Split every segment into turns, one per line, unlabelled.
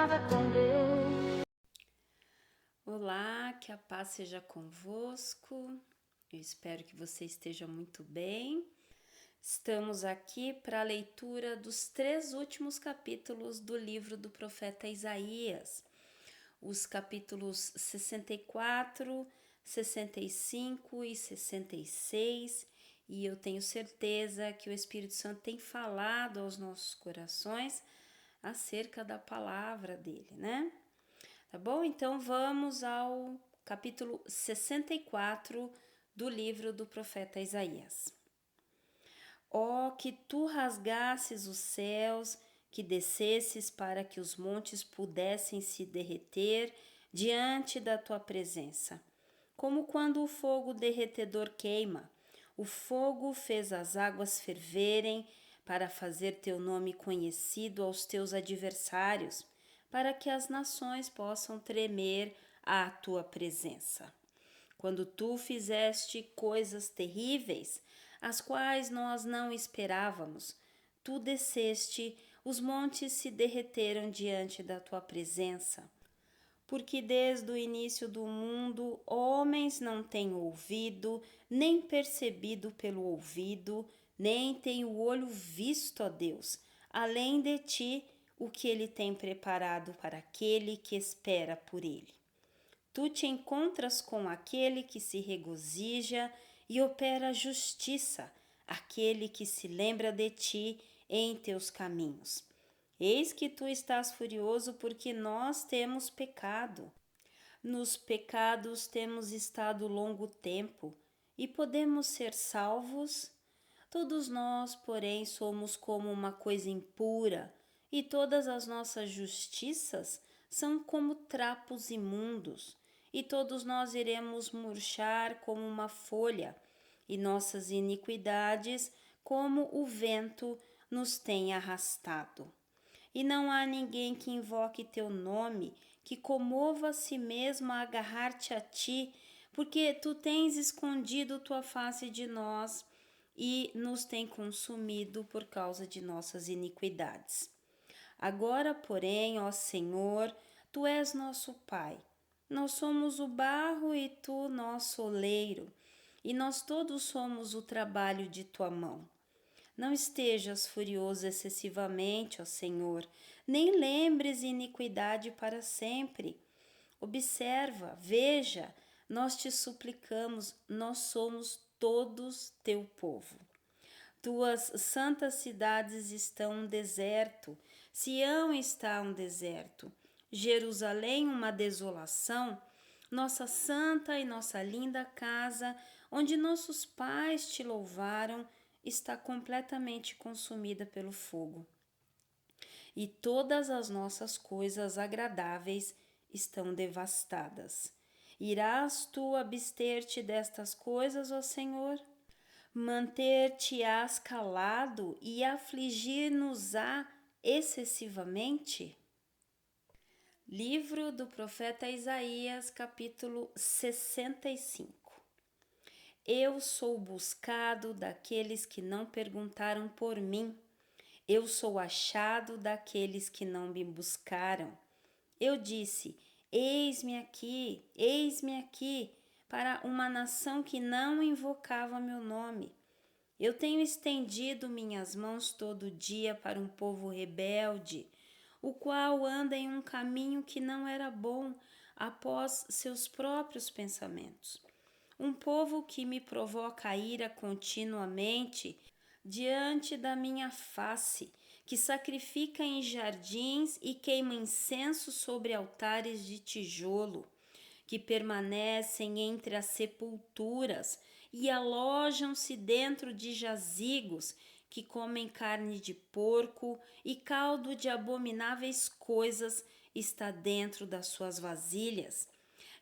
Nada com Deus.
Olá, que a paz seja convosco. Eu espero que você esteja muito bem. Estamos aqui para a leitura dos 3 últimos capítulos do livro do profeta Isaías, os capítulos 64, 65 e 66, e eu tenho certeza que o Espírito Santo tem falado aos nossos corações acerca da palavra dele, né? Tá bom? Então vamos ao capítulo 64 do livro do profeta Isaías. Ó, que tu rasgasses os céus, que descesses para que os montes pudessem se derreter diante da tua presença. Como quando o fogo derretedor queima, o fogo fez as águas ferverem para fazer teu nome conhecido aos teus adversários, para que as nações possam tremer à tua presença. Quando tu fizeste coisas terríveis, as quais nós não esperávamos, tu desceste, os montes se derreteram diante da tua presença. Porque desde o início do mundo, homens não têm ouvido, nem percebido pelo ouvido, nem tem o olho visto a Deus, além de ti, o que ele tem preparado para aquele que espera por ele. Tu te encontras com aquele que se regozija e opera a justiça, aquele que se lembra de ti em teus caminhos. Eis que tu estás furioso porque nós temos pecado. Nos pecados temos estado longo tempo e podemos ser salvos? Todos nós, porém, somos como uma coisa impura, e todas as nossas justiças são como trapos imundos, e todos nós iremos murchar como uma folha, e nossas iniquidades, como o vento, nos tem arrastado. E não há ninguém que invoque teu nome, que comova a si mesmo a agarrar-te a ti, porque tu tens escondido tua face de nós e nos tem consumido por causa de nossas iniquidades. Agora, porém, ó Senhor, tu és nosso Pai. Nós somos o barro e tu nosso oleiro, e nós todos somos o trabalho de tua mão. Não estejas furioso excessivamente, ó Senhor, nem lembres iniquidade para sempre. Observa, veja, nós te suplicamos, nós somos todos teu povo. Tuas santas cidades estão um deserto, Sião está um deserto, Jerusalém uma desolação, nossa santa e nossa linda casa, onde nossos pais te louvaram, está completamente consumida pelo fogo. E todas as nossas coisas agradáveis estão devastadas. Irás tu abster-te destas coisas, ó Senhor? Manter-te-ás calado e afligir-nos-á excessivamente? Livro do profeta Isaías, capítulo 65. Eu sou buscado daqueles que não perguntaram por mim. Eu sou achado daqueles que não me buscaram. Eu disse: eis-me aqui, para uma nação que não invocava meu nome. Eu tenho estendido minhas mãos todo dia para um povo rebelde, o qual anda em um caminho que não era bom, após seus próprios pensamentos. Um povo que me provoca a ira continuamente diante da minha face, que sacrifica em jardins e queima incenso sobre altares de tijolo, que permanecem entre as sepulturas e alojam-se dentro de jazigos, que comem carne de porco e caldo de abomináveis coisas está dentro das suas vasilhas,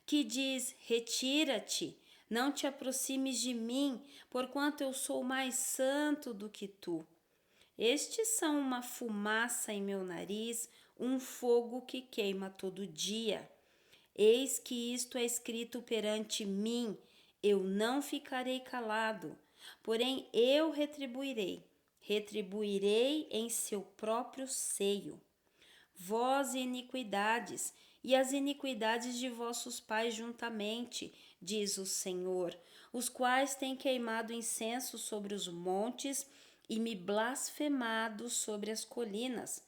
que diz: retira-te, não te aproximes de mim, porquanto eu sou mais santo do que tu. Estes são uma fumaça em meu nariz, um fogo que queima todo dia. Eis que isto é escrito perante mim, eu não ficarei calado, porém eu retribuirei em seu próprio seio. vós iniquidades, e as iniquidades de vossos pais juntamente, diz o Senhor, os quais têm queimado incenso sobre os montes e me blasfemado sobre as colinas.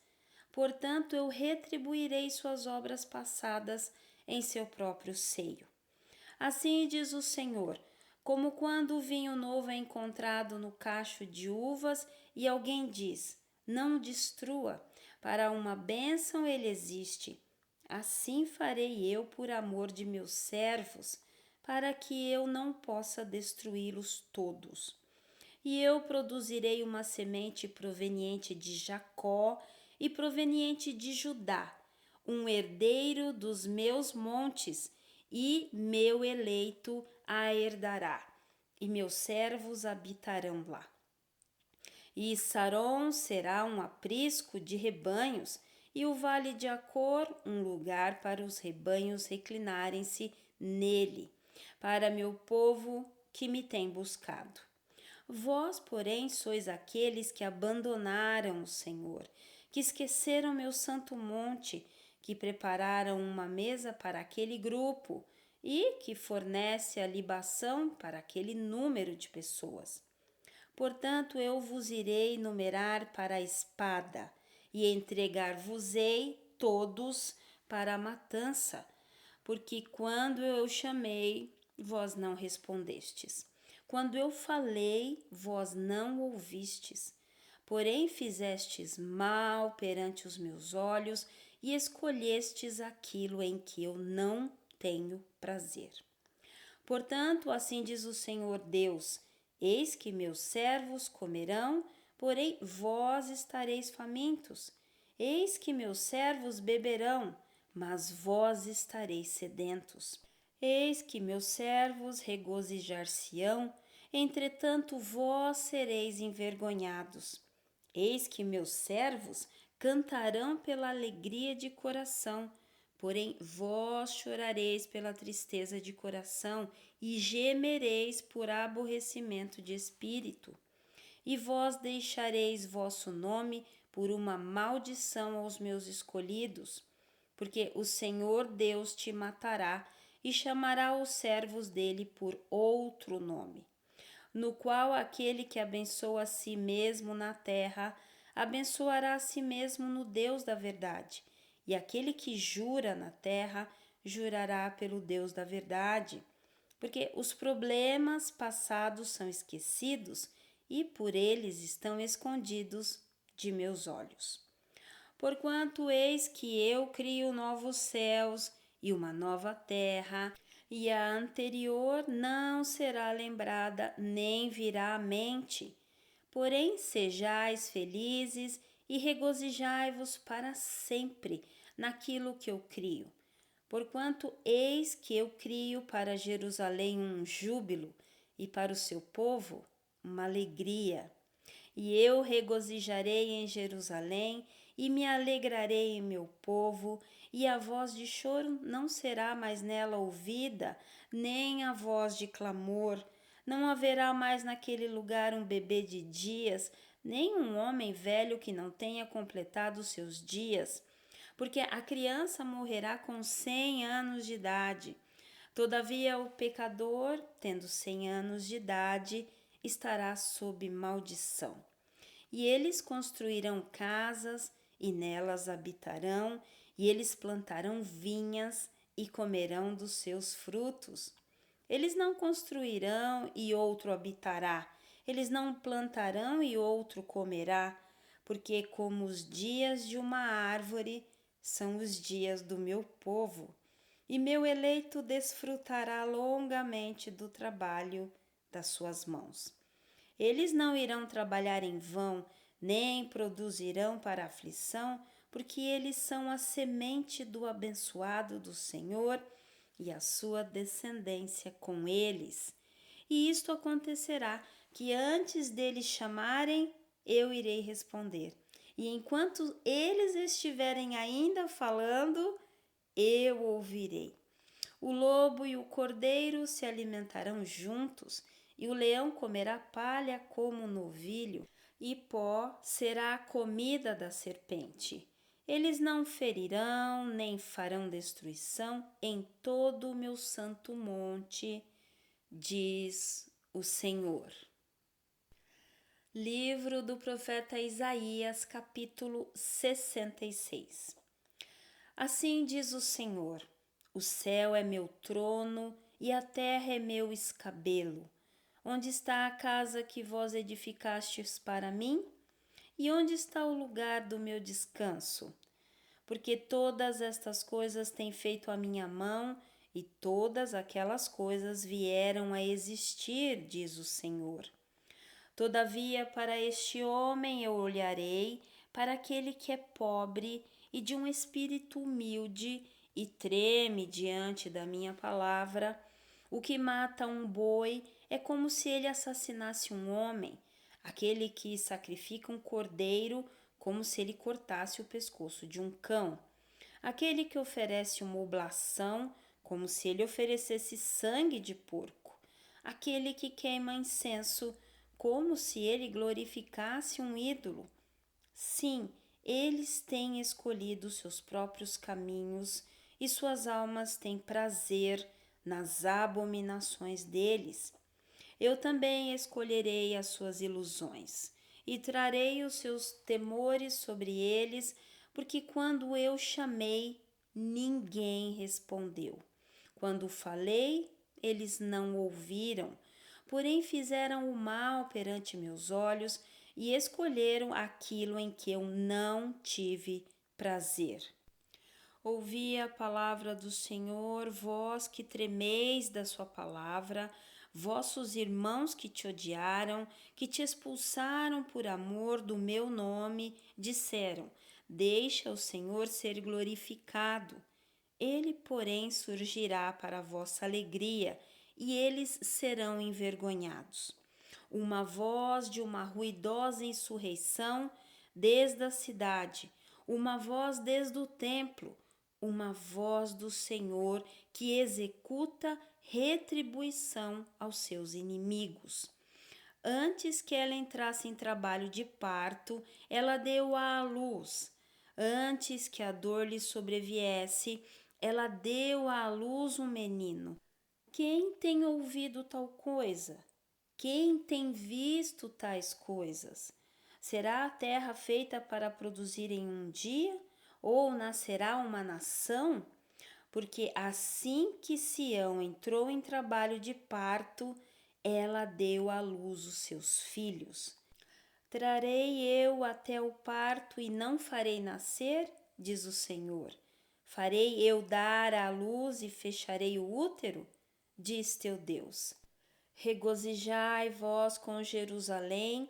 Portanto, eu retribuirei suas obras passadas em seu próprio seio. Assim diz o Senhor, como quando o vinho novo é encontrado no cacho de uvas e alguém diz, não destrua, para uma bênção ele existe. Assim farei eu por amor de meus servos, para que eu não possa destruí-los todos. E eu produzirei uma semente proveniente de Jacó e proveniente de Judá, um herdeiro dos meus montes, e meu eleito a herdará, e meus servos habitarão lá. E Saron será um aprisco de rebanhos, e o vale de Acor um lugar para os rebanhos reclinarem-se nele, para meu povo que me tem buscado. Vós, porém, sois aqueles que abandonaram o Senhor, que esqueceram meu santo monte, que prepararam uma mesa para aquele grupo e que fornece a libação para aquele número de pessoas. Portanto, eu vos irei numerar para a espada, e entregar-vos-ei todos para a matança, porque quando eu chamei, vós não respondestes. Quando eu falei, vós não ouvistes. Porém, fizestes mal perante os meus olhos e escolhestes aquilo em que eu não tenho prazer. Portanto, assim diz o Senhor Deus: eis que meus servos comerão, porém vós estareis famintos. Eis que meus servos beberão, mas vós estareis sedentos. Eis que meus servos regozijar-se-ão, entretanto vós sereis envergonhados. Eis que meus servos cantarão pela alegria de coração, porém vós chorareis pela tristeza de coração e gemereis por aborrecimento de espírito. E vós deixareis vosso nome por uma maldição aos meus escolhidos, porque o Senhor Deus te matará e chamará os servos dele por outro nome, no qual aquele que abençoa a si mesmo na terra, abençoará a si mesmo no Deus da verdade, e aquele que jura na terra, jurará pelo Deus da verdade, porque os problemas passados são esquecidos e por eles estão escondidos de meus olhos. Porquanto eis que eu crio novos céus e uma nova terra, e a anterior não será lembrada nem virá à mente. Porém, sejais felizes e regozijai-vos para sempre naquilo que eu crio. Porquanto eis que eu crio para Jerusalém um júbilo e para o seu povo uma alegria. E eu regozijarei em Jerusalém e me alegrarei em meu povo, e a voz de choro não será mais nela ouvida, nem a voz de clamor. Não haverá mais naquele lugar um bebê de dias, nem um homem velho que não tenha completado seus dias, porque a criança morrerá com 100 anos de idade. Todavia o pecador, tendo 100 anos de idade, estará sob maldição. E eles construirão casas e nelas habitarão, e eles plantarão vinhas e comerão dos seus frutos. Eles não construirão e outro habitará, eles não plantarão e outro comerá, porque como os dias de uma árvore são os dias do meu povo, e meu eleito desfrutará longamente do trabalho das suas mãos. Eles não irão trabalhar em vão, nem produzirão para aflição, porque eles são a semente do abençoado do Senhor e a sua descendência com eles. E isto acontecerá, que antes deles chamarem, eu irei responder. E enquanto eles estiverem ainda falando, eu ouvirei. O lobo e o cordeiro se alimentarão juntos, e o leão comerá palha como o novilho, e pó será a comida da serpente. Eles não ferirão, nem farão destruição em todo o meu santo monte, diz o Senhor. Livro do profeta Isaías, capítulo 66. Assim diz o Senhor: o céu é meu trono e a terra é meu escabelo. Onde está a casa que vós edificastes para mim? E onde está o lugar do meu descanso? Porque todas estas coisas tem feito a minha mão, e todas aquelas coisas vieram a existir, diz o Senhor. Todavia, para este homem eu olharei, para aquele que é pobre e de um espírito humilde e treme diante da minha palavra. O que mata um boi é como se ele assassinasse um homem, aquele que sacrifica um cordeiro como se ele cortasse o pescoço de um cão, aquele que oferece uma oblação como se ele oferecesse sangue de porco, aquele que queima incenso como se ele glorificasse um ídolo. Sim, eles têm escolhido seus próprios caminhos e suas almas têm prazer nas abominações deles. Eu também escolherei as suas ilusões e trarei os seus temores sobre eles, porque quando eu chamei, ninguém respondeu. Quando falei, eles não ouviram, porém fizeram o mal perante meus olhos e escolheram aquilo em que eu não tive prazer. Ouvi a palavra do Senhor, vós que tremeis da sua palavra, vossos irmãos que te odiaram, que te expulsaram por amor do meu nome, disseram: deixa o Senhor ser glorificado. Ele, porém, surgirá para a vossa alegria, e eles serão envergonhados. Uma voz de uma ruidosa insurreição desde a cidade, uma voz desde o templo, uma voz do Senhor que executa retribuição aos seus inimigos. Antes que ela entrasse em trabalho de parto, ela deu à luz. Antes que a dor lhe sobreviesse, ela deu à luz um menino. Quem tem ouvido tal coisa? Quem tem visto tais coisas? Será a terra feita para produzir em um dia? Ou nascerá uma nação? Porque assim que Sião entrou em trabalho de parto, ela deu à luz os seus filhos. Trarei eu até o parto e não farei nascer, diz o Senhor. Farei eu dar à luz e fecharei o útero, diz teu Deus. Regozijai vós com Jerusalém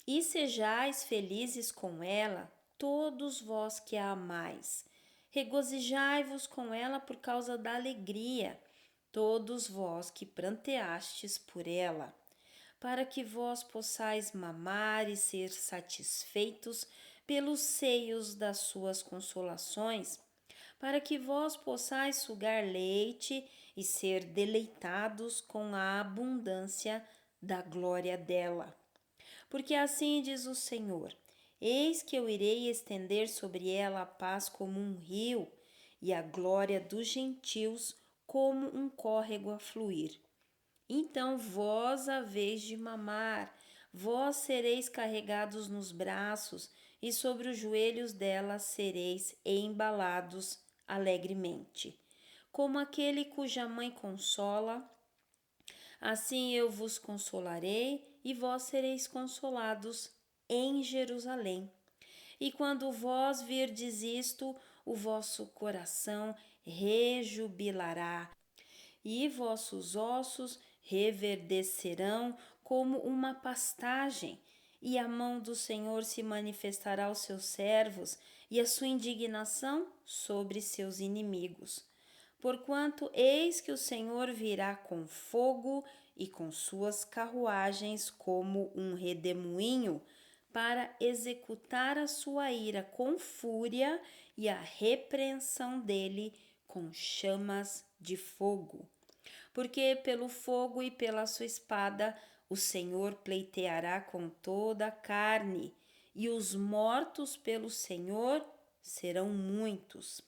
e sejais felizes com ela, todos vós que a amais. Regozijai-vos com ela por causa da alegria, todos vós que pranteastes por ela, para que vós possais mamar e ser satisfeitos pelos seios das suas consolações, para que vós possais sugar leite e ser deleitados com a abundância da glória dela. Porque assim diz o Senhor: eis que eu irei estender sobre ela a paz como um rio, e a glória dos gentios como um córrego a fluir. Então vós haveis de mamar, vós sereis carregados nos braços, e sobre os joelhos dela sereis embalados alegremente. Como aquele cuja mãe consola, assim eu vos consolarei, e vós sereis consolados em Jerusalém. E quando vós virdes isto, o vosso coração rejubilará, e vossos ossos reverdecerão como uma pastagem, e a mão do Senhor se manifestará aos seus servos, e a sua indignação sobre seus inimigos. Porquanto eis que o Senhor virá com fogo e com suas carruagens como um redemoinho, para executar a sua ira com fúria e a repreensão dele com chamas de fogo. Porque pelo fogo e pela sua espada o Senhor pleiteará com toda a carne, e os mortos pelo Senhor serão muitos.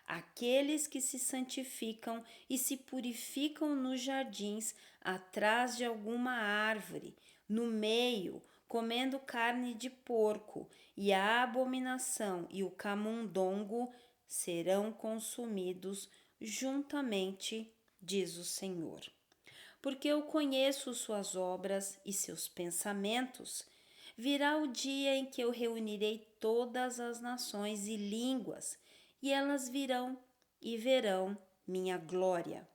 Aqueles que se santificam e se purificam nos jardins, atrás de alguma árvore, no meio, comendo carne de porco, e a abominação e o camundongo serão consumidos juntamente, diz o Senhor. Porque eu conheço suas obras e seus pensamentos. Virá o dia em que eu reunirei todas as nações e línguas, e elas virão e verão minha glória.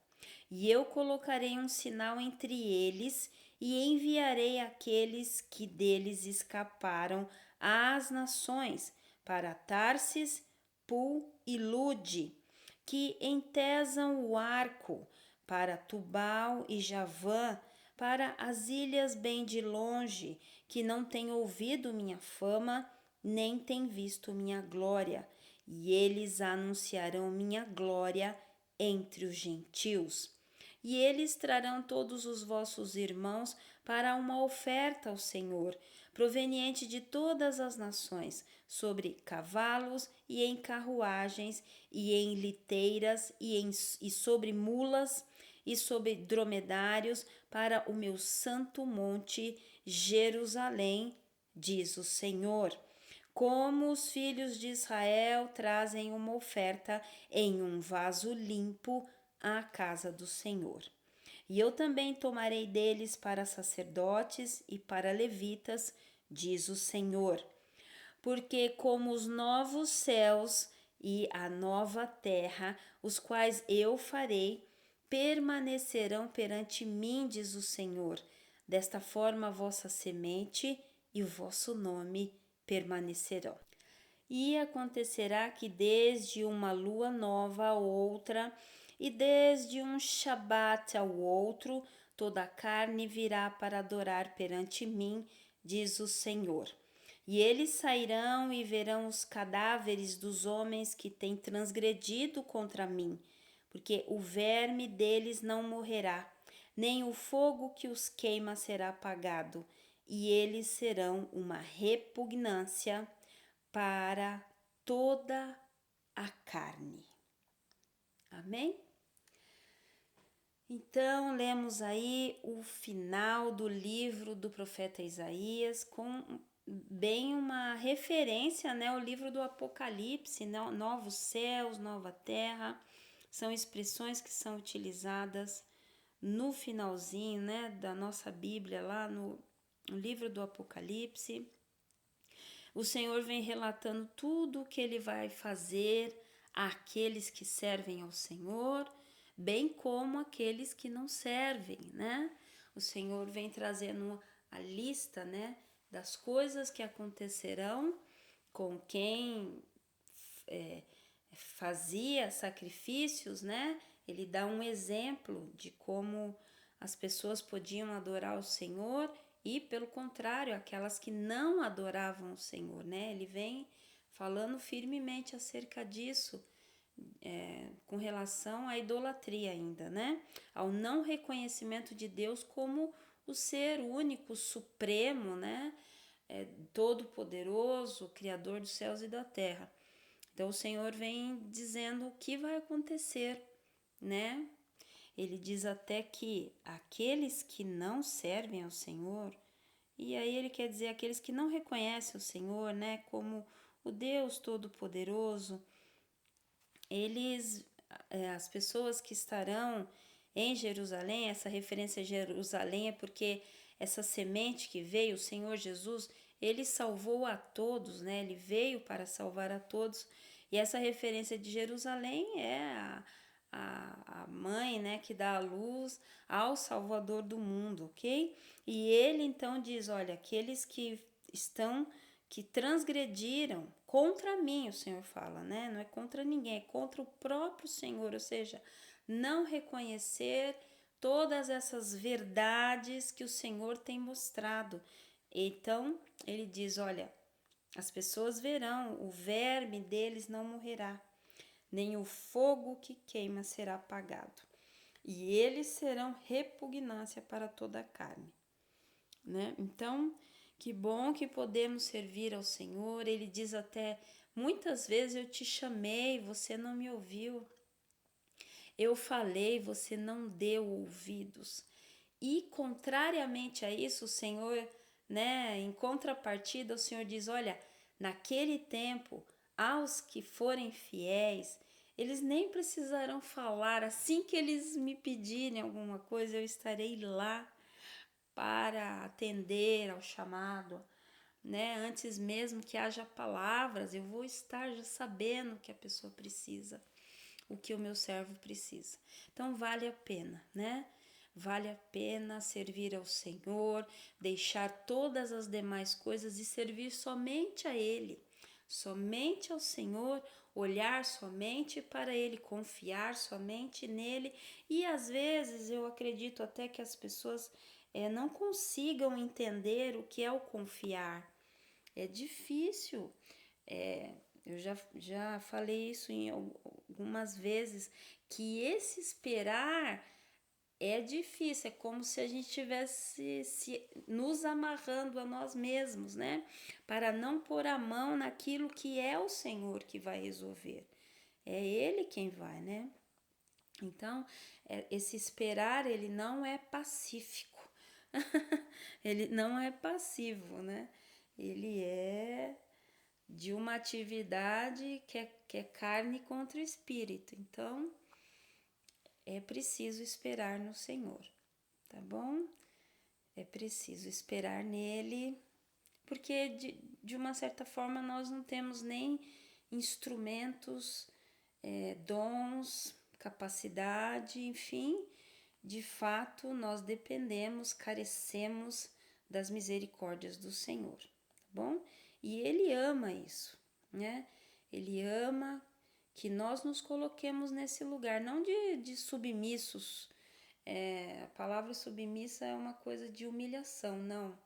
E eu colocarei um sinal entre eles e enviarei aqueles que deles escaparam às nações, para Tarsis, Pul e Lude, que entesam o arco, para Tubal e Javã, para as ilhas bem de longe, que não têm ouvido minha fama, nem têm visto minha glória, e eles anunciarão minha glória entre os gentios. E eles trarão todos os vossos irmãos para uma oferta ao Senhor, proveniente de todas as nações, sobre cavalos e em carruagens, e em liteiras, e sobre mulas, e sobre dromedários, para o meu santo monte Jerusalém, diz o Senhor. Como os filhos de Israel trazem uma oferta em um vaso limpo à casa do Senhor. E eu também tomarei deles para sacerdotes e para levitas, diz o Senhor. Porque como os novos céus e a nova terra, os quais eu farei, permanecerão perante mim, diz o Senhor. Desta forma, a vossa semente e o vosso nome permanecerão. E acontecerá que desde uma lua nova a outra, e desde um shabat ao outro, toda a carne virá para adorar perante mim, diz o Senhor. E eles sairão e verão os cadáveres dos homens que têm transgredido contra mim, porque o verme deles não morrerá, nem o fogo que os queima será apagado, e eles serão uma repugnância para toda a carne. Amém? Então, lemos aí o final do livro do profeta Isaías, com bem uma referência, né, ao livro do Apocalipse, né, novos céus, nova terra, são expressões que são utilizadas no finalzinho, né, da nossa Bíblia, lá no livro do Apocalipse. O Senhor vem relatando tudo o que Ele vai fazer àqueles que servem ao Senhor, bem como aqueles que não servem, né? O Senhor vem trazendo a lista, né, das coisas que acontecerão com quem fazia sacrifícios, né? Ele dá um exemplo de como as pessoas podiam adorar o Senhor e, pelo contrário, aquelas que não adoravam o Senhor, né? Ele vem falando firmemente acerca disso, com relação à idolatria ainda, né? Ao não reconhecimento de Deus como o ser único, supremo, né? Todo-poderoso, Criador dos céus e da terra. Então o Senhor vem dizendo o que vai acontecer, né? Ele diz até que aqueles que não servem ao Senhor, e aí ele quer dizer aqueles que não reconhecem o Senhor, né, como o Deus Todo-Poderoso, eles, as pessoas que estarão em Jerusalém, essa referência a Jerusalém é porque essa semente que veio, o Senhor Jesus, ele salvou a todos, né? Ele veio para salvar a todos. E essa referência de Jerusalém é a mãe, né, que dá a luz ao Salvador do mundo, ok? E ele então diz, olha, aqueles que transgrediram contra mim, o Senhor fala, né? Não é contra ninguém, é contra o próprio Senhor, ou seja, não reconhecer todas essas verdades que o Senhor tem mostrado. Então, ele diz, olha, as pessoas verão, o verme deles não morrerá, nem o fogo que queima será apagado. E eles serão repugnância para toda a carne, né? Então, que bom que podemos servir ao Senhor. Ele diz até Muitas vezes eu te chamei, você não me ouviu. Eu falei, você não deu ouvidos. E contrariamente a isso, o Senhor, né, em contrapartida, o Senhor diz: olha, naquele tempo, aos que forem fiéis, eles nem precisarão falar, assim que eles me pedirem alguma coisa, eu estarei lá para atender ao chamado, né? Antes mesmo que haja palavras, eu vou estar já sabendo o que a pessoa precisa, o que o meu servo precisa. Então vale a pena, né? Vale a pena servir ao Senhor, deixar todas as demais coisas e servir somente a Ele, somente ao Senhor, olhar somente para Ele, confiar somente nele. E às vezes eu acredito até que as pessoas não consigam entender o que é o confiar. É difícil. Eu já falei isso em algumas vezes, que esse esperar é difícil, é como se a gente estivesse nos amarrando a nós mesmos, né? Para não pôr a mão naquilo que é o Senhor que vai resolver. É Ele quem vai, né? Então, esse esperar, ele não é pacífico. Ele não é passivo, né? Ele é de uma atividade que é carne contra o espírito. Então, é preciso esperar no Senhor, tá bom? É preciso esperar nele, porque de uma certa forma nós não temos nem instrumentos, dons, capacidade, enfim, de fato nós dependemos, carecemos das misericórdias do Senhor, tá bom? E Ele ama isso, né? Ele ama que nós nos coloquemos nesse lugar, não de submissos. A palavra submissa é uma coisa de humilhação, não.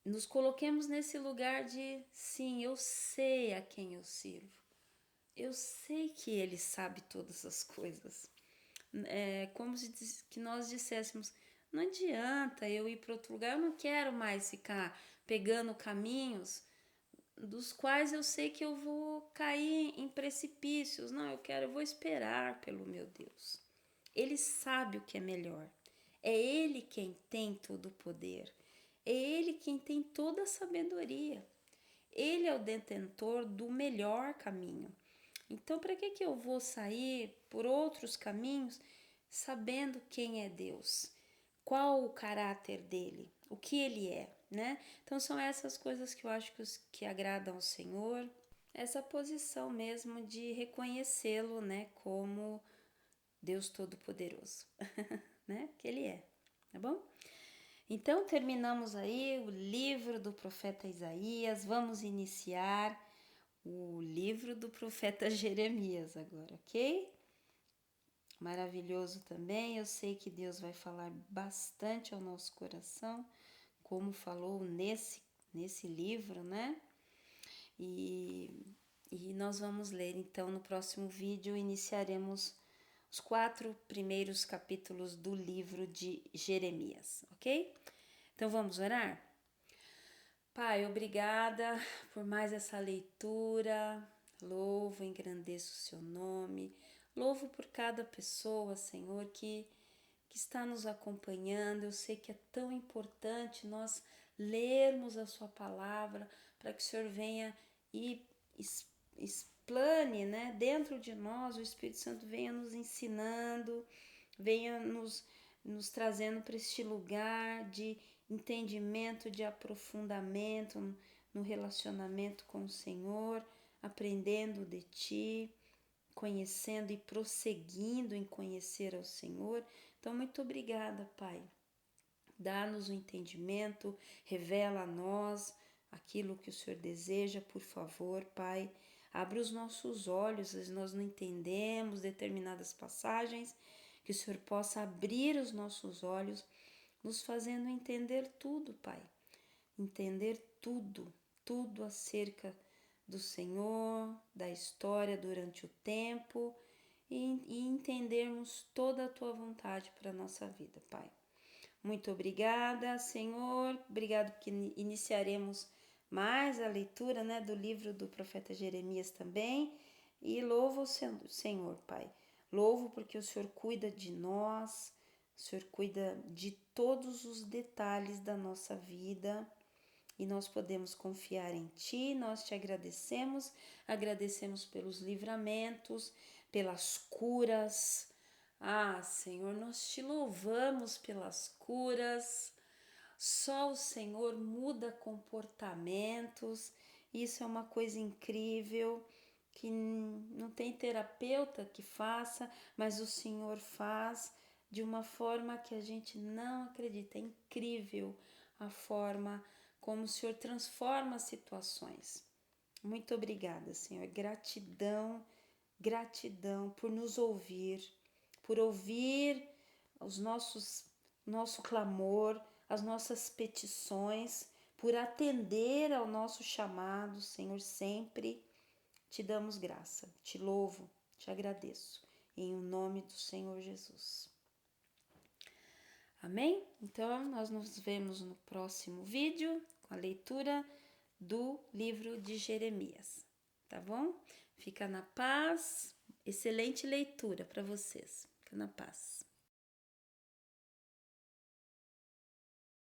Nos coloquemos nesse lugar de, sim, eu sei a quem eu sirvo. Eu sei que Ele sabe todas as coisas. É como se que nós disséssemos, não adianta eu ir para outro lugar, eu não quero mais ficar pegando caminhos dos quais eu sei que eu vou cair em precipícios. Não, eu vou esperar pelo meu Deus. Ele sabe o que é melhor. É Ele quem tem todo o poder. É Ele quem tem toda a sabedoria. Ele é o detentor do melhor caminho. Então, para que eu vou sair por outros caminhos sabendo quem é Deus? Qual o caráter dele? O que ele é, né? Então, são essas coisas que eu acho que agradam ao Senhor. Essa posição mesmo de reconhecê-lo, né, como Deus Todo-Poderoso, né? Que ele é, tá bom? Então, terminamos aí o livro do profeta Isaías. Vamos iniciar o livro do profeta Jeremias agora, ok? Maravilhoso também. Eu sei que Deus vai falar bastante ao nosso coração, como falou nesse livro, né? E nós vamos ler, então, no próximo vídeo, iniciaremos os 4 primeiros capítulos do livro de Jeremias, ok? Então, vamos orar? Pai, obrigada por mais essa leitura. Louvo, engrandeço o seu nome. Louvo por cada pessoa, Senhor, que está nos acompanhando. Eu sei que é tão importante nós lermos a sua palavra para que o Senhor venha e explane, né, dentro de nós, o Espírito Santo venha nos ensinando, venha nos trazendo para este lugar de entendimento, de aprofundamento no relacionamento com o Senhor, aprendendo de Ti, conhecendo e prosseguindo em conhecer ao Senhor. Então, muito obrigada, Pai. Dá-nos o entendimento, revela a nós aquilo que o Senhor deseja, por favor, Pai. Abre os nossos olhos, se nós não entendemos determinadas passagens, que o Senhor possa abrir os nossos olhos, nos fazendo entender tudo, Pai. Entender tudo acerca do Senhor, da história durante o tempo e entendermos toda a Tua vontade para a nossa vida, Pai. Muito obrigada, Senhor. Obrigado porque iniciaremos mais a leitura, né, do livro do profeta Jeremias também. E louvo o Senhor, Pai. Louvo porque o Senhor cuida de nós, o Senhor cuida de todos os detalhes da nossa vida. E nós podemos confiar em Ti, nós Te agradecemos, agradecemos pelos livramentos, pelas curas. Ah, Senhor, nós Te louvamos pelas curas. Só o Senhor muda comportamentos, isso é uma coisa incrível, que não tem terapeuta que faça, mas o Senhor faz de uma forma que a gente não acredita. É incrível a forma como o Senhor transforma as situações. Muito obrigada, Senhor. Gratidão, gratidão por nos ouvir, por ouvir os nosso clamor, as nossas petições, por atender ao nosso chamado, Senhor, sempre te damos graça, te louvo, te agradeço, em nome do Senhor Jesus. Amém? Então, nós nos vemos no próximo vídeo com a leitura do livro de Jeremias, tá bom? Fica na paz, excelente leitura para vocês, fica na paz.